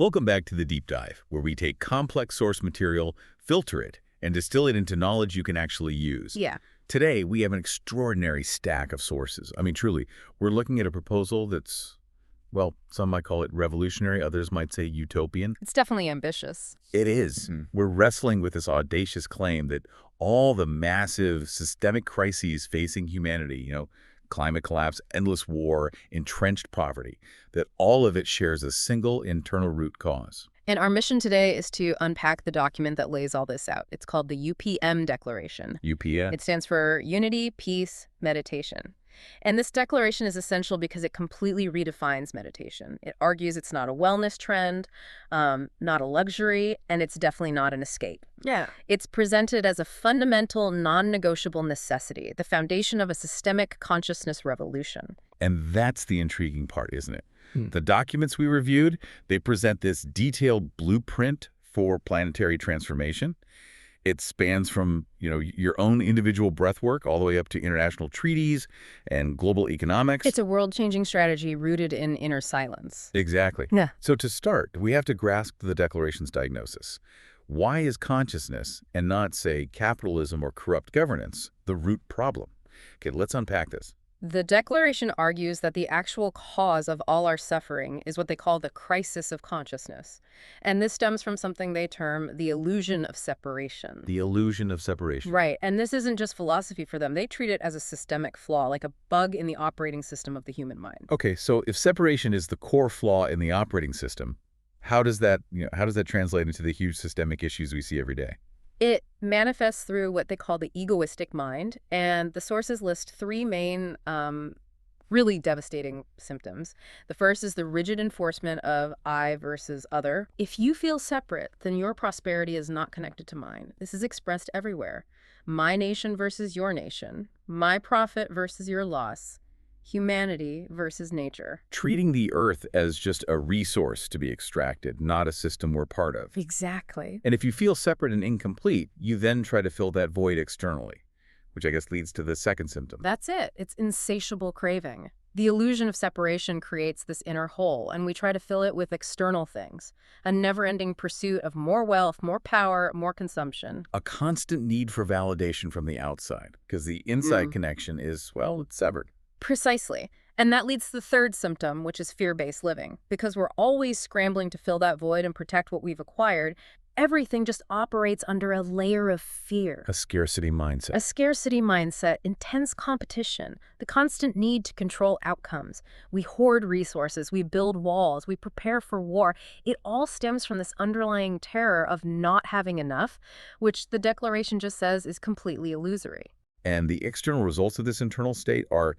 Welcome back to the Deep Dive, where we take complex source material, filter it, and distill it into knowledge you can actually use. Yeah. Today, we have an extraordinary stack of sources. I mean, truly, we're looking at a proposal that's, well, some might call it revolutionary, others might say utopian. It's definitely ambitious. It is. We're wrestling with this audacious claim that all the massive systemic crises facing humanity, climate collapse, endless war, entrenched poverty, that all of it shares a single internal root cause. And our mission today is to unpack the document that lays all this out. It's called the UPM Declaration. UPM? It stands for Unity, Peace, Meditation. And this declaration is essential because it completely redefines meditation. It argues it's not a wellness trend, not a luxury, and it's definitely not an escape. Yeah. It's presented as a fundamental, non-negotiable necessity, the foundation of a systemic consciousness revolution. And that's the intriguing part, isn't it? The documents we reviewed, they present this detailed blueprint for planetary transformation. It spans from, your own individual breath work all the way up to international treaties and global economics. It's a world-changing strategy rooted in inner silence. Exactly. Yeah. So to start, we have to grasp the Declaration's diagnosis. Why is consciousness, and not, say, capitalism or corrupt governance, the root problem? Okay, let's unpack this. The Declaration argues that the actual cause of all our suffering is what they call the crisis of consciousness. And this stems from something they term the illusion of separation. The illusion of separation. Right. And this isn't just philosophy for them. They treat it as a systemic flaw, like a bug in the operating system of the human mind. Okay, so if separation is the core flaw in the operating system, how does that translate into the huge systemic issues we see every day? It manifests through what they call the egoistic mind, and the sources list three main, really devastating symptoms. The first is the rigid enforcement of I versus other. If you feel separate, then your prosperity is not connected to mine. This is expressed everywhere. My nation versus your nation. My profit versus your loss. Humanity versus nature. Treating the earth as just a resource to be extracted, not a system we're part of. Exactly. And if you feel separate and incomplete, you then try to fill that void externally, which I guess leads to the second symptom. That's it. It's insatiable craving. The illusion of separation creates this inner hole, and we try to fill it with external things. A never-ending pursuit of more wealth, more power, more consumption. A constant need for validation from the outside, because the inside connection is, well, it's severed. Precisely. And that leads to the third symptom, which is fear-based living. Because we're always scrambling to fill that void and protect what we've acquired, everything just operates under a layer of fear. A scarcity mindset. A scarcity mindset, intense competition, the constant need to control outcomes. We hoard resources, we build walls, we prepare for war. It all stems from this underlying terror of not having enough, which the Declaration just says is completely illusory. And the external results of this internal state are,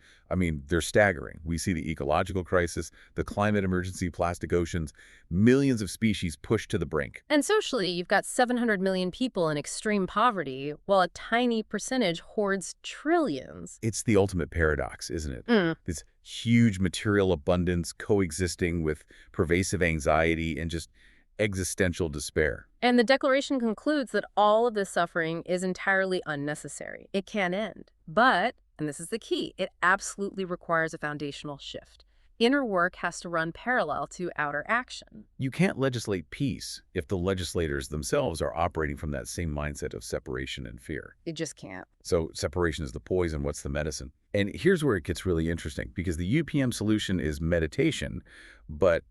they're staggering. We see the ecological crisis, the climate emergency, plastic oceans, millions of species pushed to the brink. And socially, you've got 700 million people in extreme poverty, while a tiny percentage hoards trillions. It's the ultimate paradox, isn't it? This huge material abundance coexisting with pervasive anxiety and just existential despair. And the Declaration concludes that all of this suffering is entirely unnecessary. It can end. But, and this is the key, it absolutely requires a foundational shift. Inner work has to run parallel to outer action. You can't legislate peace if the legislators themselves are operating from that same mindset of separation and fear. It just can't. So separation is the poison, what's the medicine? And here's where it gets really interesting, because the UPM solution is meditation, but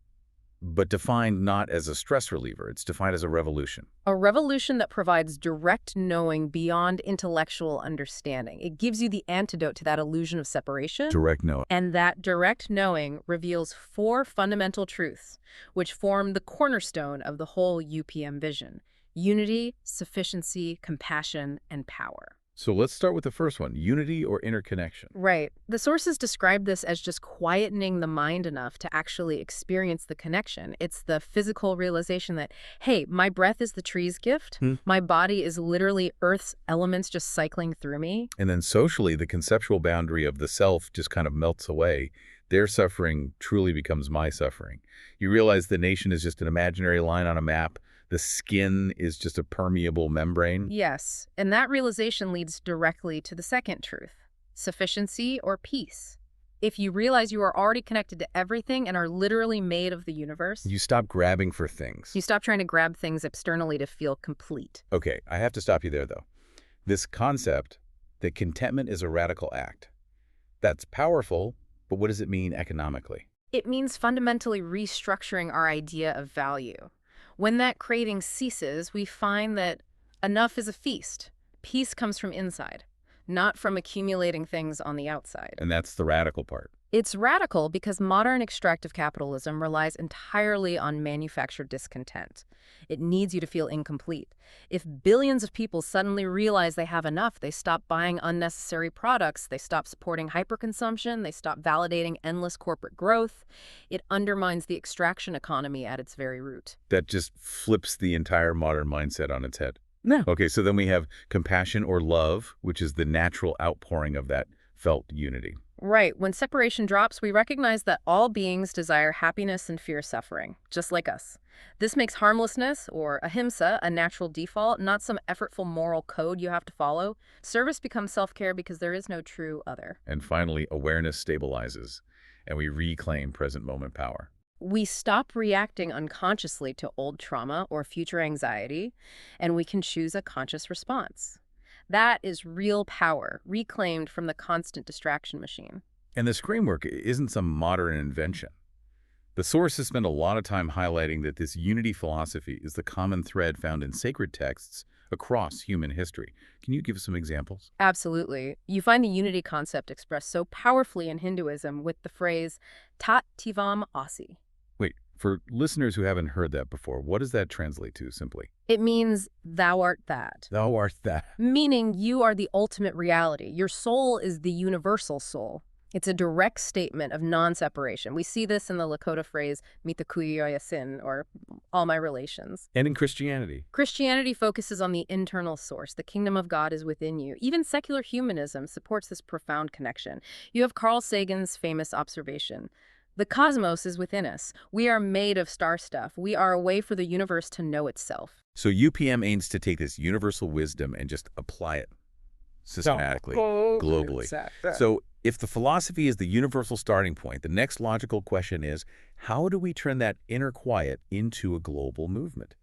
defined not as a stress reliever. It's defined as a revolution. A revolution that provides direct knowing beyond intellectual understanding. It gives you the antidote to that illusion of separation. Direct knowing. And that direct knowing reveals four fundamental truths, which form the cornerstone of the whole UPM vision: unity, sufficiency, compassion, and power. So let's start with the first one, unity or interconnection. Right. The sources describe this as just quietening the mind enough to actually experience the connection. It's the physical realization that, hey, my breath is the tree's gift. My body is literally Earth's elements just cycling through me. And then socially, the conceptual boundary of the self just kind of melts away. Their suffering truly becomes my suffering. You realize the nation is just an imaginary line on a map. The skin is just a permeable membrane. Yes, and that realization leads directly to the second truth: sufficiency or peace. If you realize you are already connected to everything and are literally made of the universe, You stop grabbing for things. you stop trying to grab things externally to feel complete. Okay, I have to stop you there, though. This concept that contentment is a radical act, that's powerful, but what does it mean economically? It means fundamentally restructuring our idea of value. When that craving ceases, we find that enough is a feast. Peace comes from inside, not from accumulating things on the outside. And that's the radical part. It's radical because modern extractive capitalism relies entirely on manufactured discontent. It needs you to feel incomplete. If billions of people suddenly realize they have enough, they stop buying unnecessary products, they stop supporting hyperconsumption, they stop validating endless corporate growth, it undermines the extraction economy at its very root. That just flips the entire modern mindset on its head. No. Okay, so then we have compassion or love, which is the natural outpouring of that felt unity. Right. When separation drops, we recognize that all beings desire happiness and fear suffering, just like us. This makes harmlessness, or ahimsa, a natural default, not some effortful moral code you have to follow. Service becomes self-care because there is no true other. And finally, awareness stabilizes, and we reclaim present moment power. We stop reacting unconsciously to old trauma or future anxiety, and we can choose a conscious response. That is real power, reclaimed from the constant distraction machine. And this framework isn't some modern invention. The sources spend a lot of time highlighting that this unity philosophy is the common thread found in sacred texts across human history. Can you give some examples? Absolutely. You find the unity concept expressed so powerfully in Hinduism with the phrase Tat Tivam Asi. Wait, for listeners who haven't heard that before, what does that translate to simply? It means thou art that. Thou art that. Meaning you are the ultimate reality. Your soul is the universal soul. It's a direct statement of non-separation. We see this in the Lakota phrase, mitakuyoyasin, or all my relations. And in Christianity. Christianity focuses on the internal source. The kingdom of God is within you. Even secular humanism supports this profound connection. You have Carl Sagan's famous observation. The cosmos is within us. We are made of star stuff. We are a way for the universe to know itself. So UPM aims to take this universal wisdom and just apply it systematically, globally. So if the philosophy is the universal starting point, the next logical question is, how do we turn that inner quiet into a global movement?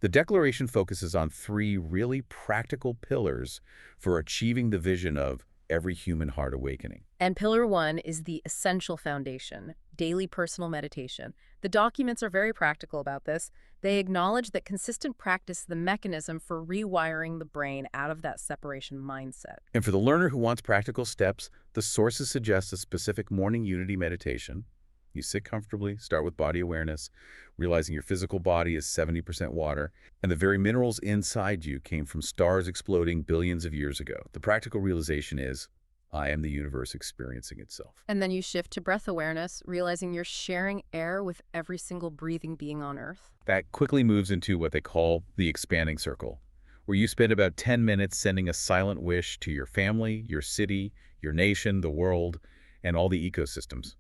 The Declaration focuses on three really practical pillars for achieving the vision of every human heart awakening. And pillar one is the essential foundation, daily personal meditation. The documents are very practical about this. They acknowledge that consistent practice is the mechanism for rewiring the brain out of that separation mindset. And for the learner who wants practical steps, the sources suggest a specific morning unity meditation. You sit comfortably, start with body awareness, realizing your physical body is 70% water, and the very minerals inside you came from stars exploding billions of years ago. The practical realization is, I am the universe experiencing itself. And then you shift to breath awareness, realizing you're sharing air with every single breathing being on Earth. That quickly moves into what they call the expanding circle, where you spend about 10 minutes sending a silent wish to your family, your city, your nation, the world, and all the ecosystems.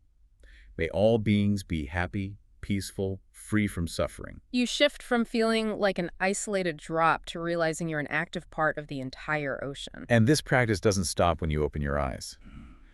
May all beings be happy, peaceful, free from suffering. You shift from feeling like an isolated drop to realizing you're an active part of the entire ocean. And this practice doesn't stop when you open your eyes.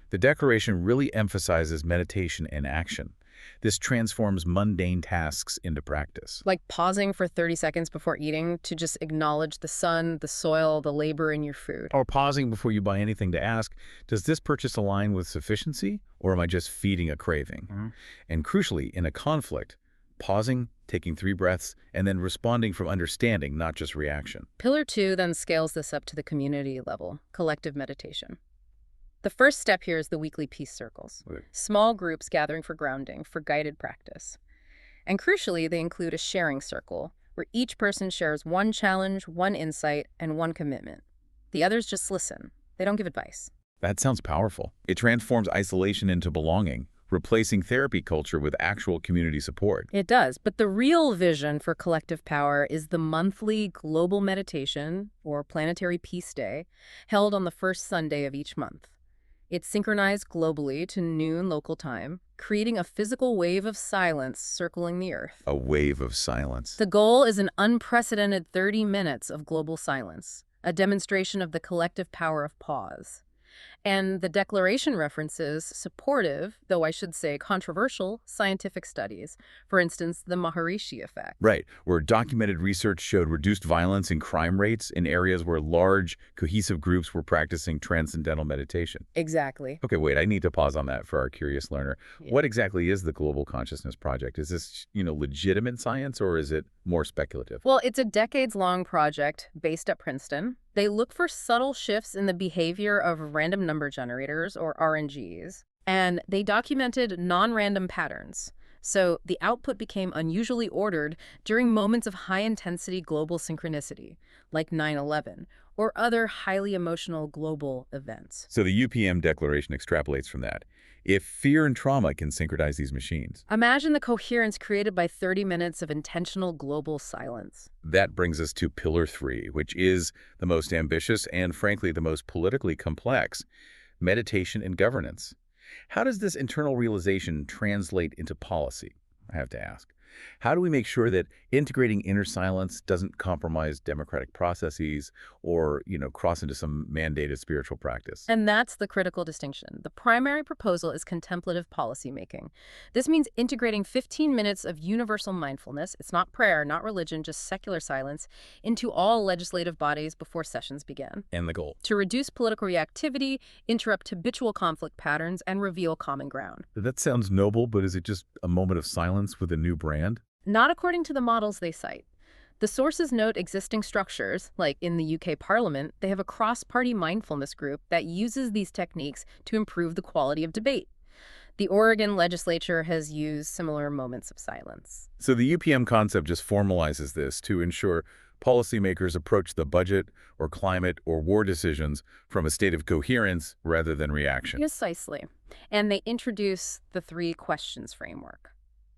The Declaration really emphasizes meditation and action. This transforms mundane tasks into practice. Like pausing for 30 seconds before eating to just acknowledge the sun, the soil, the labor in your food. Or pausing before you buy anything to ask, does this purchase align with sufficiency, or am I just feeding a craving? And crucially, in a conflict, pausing, taking 3 breaths, and then responding from understanding, not just reaction. Pillar 2 then scales this up to the community level, collective meditation. The first step here is the weekly peace circles. Small groups gathering for grounding, for guided practice. And crucially, they include a sharing circle, where each person shares one challenge, one insight, and one commitment. The others just listen. They don't give advice. That sounds powerful. It transforms isolation into belonging, replacing therapy culture with actual community support. It does, but the real vision for collective power is the monthly global meditation, or Planetary Peace Day, held on the first Sunday of each month. It's synchronized globally to noon local time, creating a physical wave of silence circling the Earth. A wave of silence. The goal is an unprecedented 30 minutes of global silence, a demonstration of the collective power of pause. And the declaration references supportive, though I should say controversial, scientific studies. For instance, the Maharishi effect. Right, where documented research showed reduced violence and crime rates in areas where large, cohesive groups were practicing transcendental meditation. Exactly. Okay, wait, I need to pause on that for our curious learner. Yeah. What exactly is the Global Consciousness Project? Is this, legitimate science, or is it more speculative? Well, it's a decades-long project based at Princeton. They look for subtle shifts in the behavior of random number generators, or RNGs, and they documented non-random patterns. So the output became unusually ordered during moments of high-intensity global synchronicity, like 9/11, or other highly emotional global events. So the UPM declaration extrapolates from that. If fear and trauma can synchronize these machines, Imagine the coherence created by 30 minutes of intentional global silence. that brings us to Pillar 3, which is the most ambitious and, frankly, the most politically complex: meditation and governance. How does this internal realization translate into policy? I have to ask. How do we make sure that integrating inner silence doesn't compromise democratic processes or, cross into some mandated spiritual practice? And that's the critical distinction. The primary proposal is contemplative policymaking. This means integrating 15 minutes of universal mindfulness — it's not prayer, not religion, just secular silence — into all legislative bodies before sessions begin. And the goal? To reduce political reactivity, interrupt habitual conflict patterns, and reveal common ground. That sounds noble, but is it just a moment of silence with a new brand? Not according to the models they cite. The sources note existing structures, like in the UK Parliament, they have a cross-party mindfulness group that uses these techniques to improve the quality of debate. The Oregon legislature has used similar moments of silence. So the UPM concept just formalizes this to ensure policymakers approach the budget or climate or war decisions from a state of coherence rather than reaction. Precisely. And they introduce the 3 questions framework.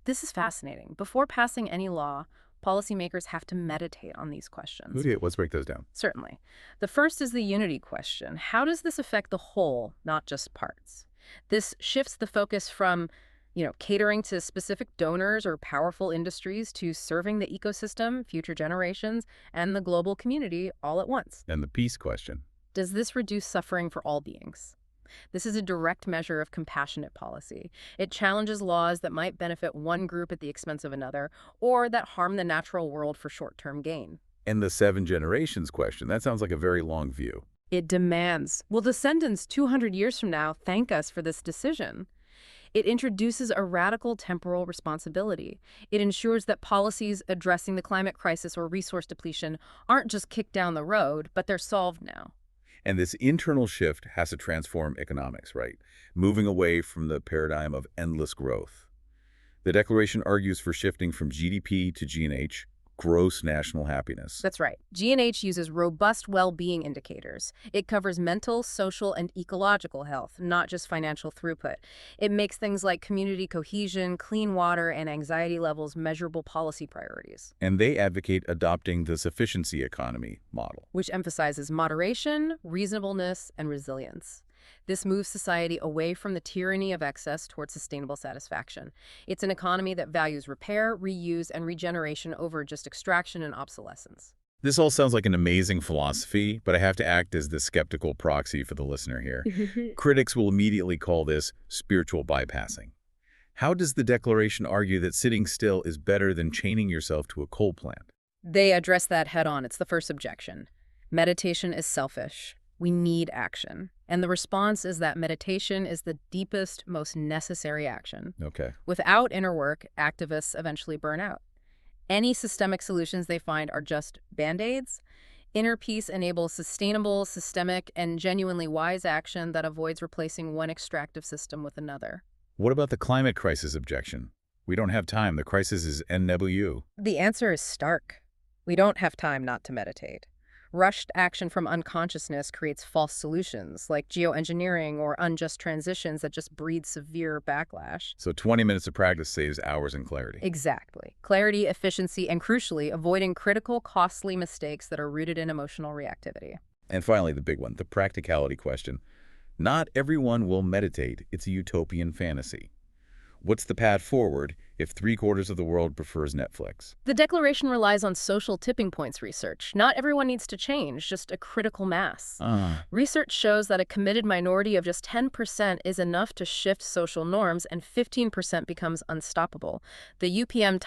This is fascinating. Before passing any law, policymakers have to meditate on these questions. Let's break those down. Certainly. The first is the unity question. How does this affect the whole, not just parts? This shifts the focus from, catering to specific donors or powerful industries to serving the ecosystem, future generations, and the global community all at once. And the peace question. Does this reduce suffering for all beings? This is a direct measure of compassionate policy. It challenges laws that might benefit one group at the expense of another, or that harm the natural world for short-term gain. And the 7 generations question. That sounds like a very long view. It demands, will descendants 200 years from now thank us for this decision? It introduces a radical temporal responsibility. It ensures that policies addressing the climate crisis or resource depletion aren't just kicked down the road, but they're solved now. And this internal shift has to transform economics, right? Moving away from the paradigm of endless growth. The Declaration argues for shifting from GDP to G&H, gross national happiness. That's right. G&H uses robust well-being indicators. It covers mental, social, and ecological health, not just financial throughput. It makes things like community cohesion, clean water, and anxiety levels measurable policy priorities. And they advocate adopting the sufficiency economy model, which emphasizes moderation, reasonableness, and resilience. This moves society away from the tyranny of excess towards sustainable satisfaction. It's an economy that values repair, reuse, and regeneration over just extraction and obsolescence. This all sounds like an amazing philosophy, but I have to act as the skeptical proxy for the listener here. Critics will immediately call this spiritual bypassing. How does the Declaration argue that sitting still is better than chaining yourself to a coal plant? They address that head-on. It's the first objection. Meditation is selfish. We need action. And the response is that meditation is the deepest, most necessary action. Okay. Without inner work, activists eventually burn out. Any systemic solutions they find are just Band-Aids. Inner peace enables sustainable, systemic, and genuinely wise action that avoids replacing one extractive system with another. What about the climate crisis objection? We don't have time. The crisis is NW. The answer is stark. We don't have time not to meditate. Rushed action from unconsciousness creates false solutions, like geoengineering or unjust transitions that just breed severe backlash. So 20 minutes of practice saves hours in clarity. Exactly. Clarity, efficiency, and crucially, avoiding critical, costly mistakes that are rooted in emotional reactivity. And finally, the big one, the practicality question. Not everyone will meditate. It's a utopian fantasy. What's the path forward if 3/4 of the world prefers Netflix. The declaration relies on social tipping points research. Not everyone needs to change, just a critical mass. Research shows that a committed minority of just 10% is enough to shift social norms, and 15% becomes unstoppable. The UPM